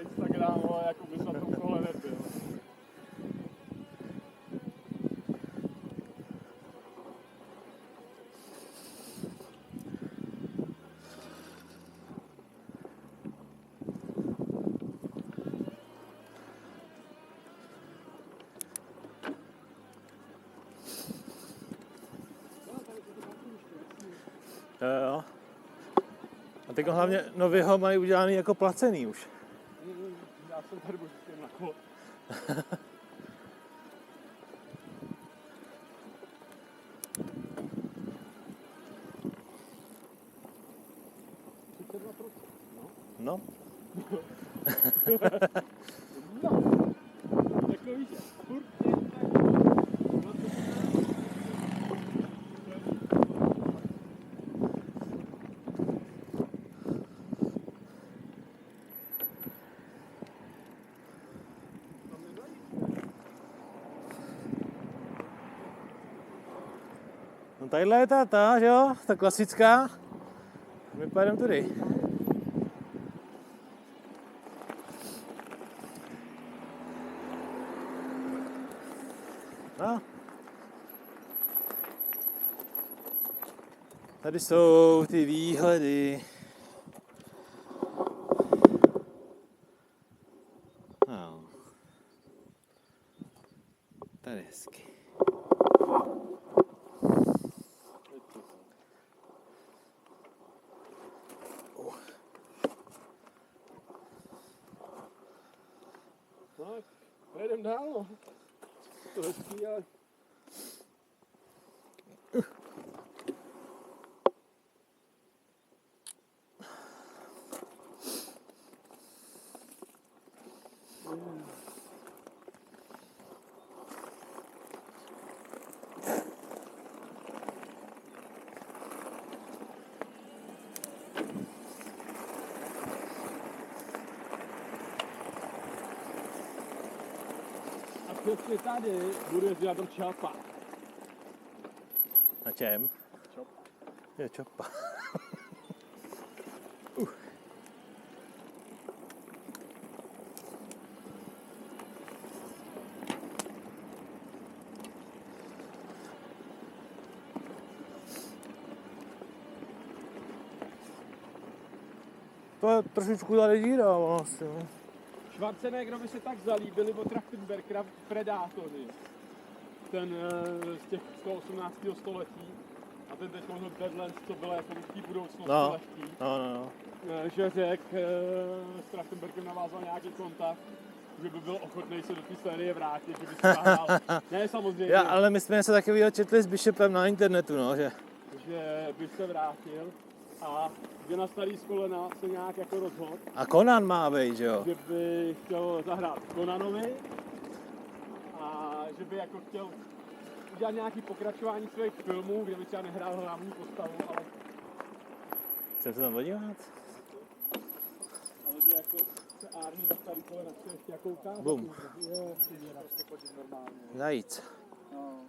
Instagram, ale jako by se na tom tohle nebyl. Jo. A teď hlavně nově ho mají udělaný jako placený už. Já jsem tady božitě na kolo. No. No. Takový, že furt je tak. No tadyhle je ta, že jo, ta klasická. My pojedeme tudy. No. Tady jsou ty výhledy. No. Tady je hezky. Tak, pojedeme dál, no. To je hezký, ale... Přesně tady budu jezdit na tom čapa. Na čem? Čopa. Je čopa. To je trošičku tady díra vlastně. Schwarzeneggerovi se tak zalíbili od Trachtenbergera Predátory. Ten z těch 118. století. A ten teď mohl Badlands, co bylo jako ruský budoucnost lehký. No. Že řekl, s Trachtenbergem navázal nějaký kontakt, že by byl ochotný se do té série vrátit, že by se zahrál. Ne, samozřejmě. Ale my jsme se takovýho četli s Bishopem na internetu, no, že by se vrátil. A že na starý skolena se nějak jako rozhodl. A Conan má být, že jo? Že by chtěl zahrát Conanovi a že by jako chtěl udělat nějaký pokračování svých filmů, kde by třeba nehrál hlavní postavu, ale... Chcem se tam podívat? Ale že jako se Arnie na starý kolena chce ještě jako ukázat. Bum. Je, prostě chodit normálně. Zajíc. No.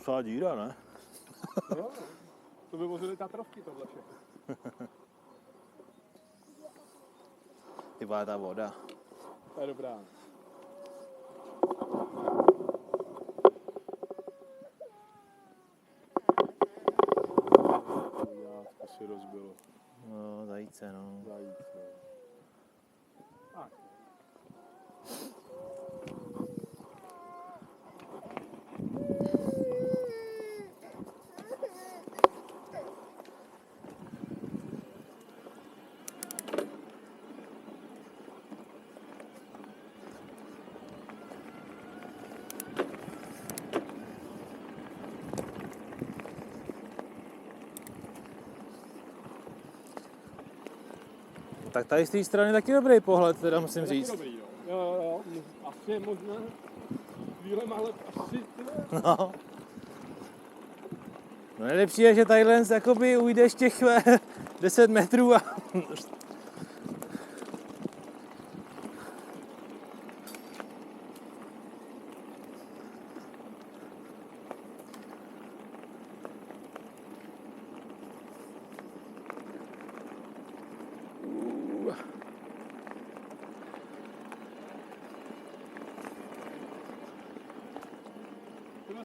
To je díra, ne? Jo, to by vozili Tatrovky tohle všechno. Ty vole, ta voda. To je dobrá. To si rozbilo. No, zajíce, no. Zajíce. Tak. Tak tady z té strany taky dobrý pohled, teda musím říct. Dobrý, no. Jo. Asi je možná chvíle mále asi... No. No nejlepší je, že tadyhle jakoby ujdeš těch 10 metrů a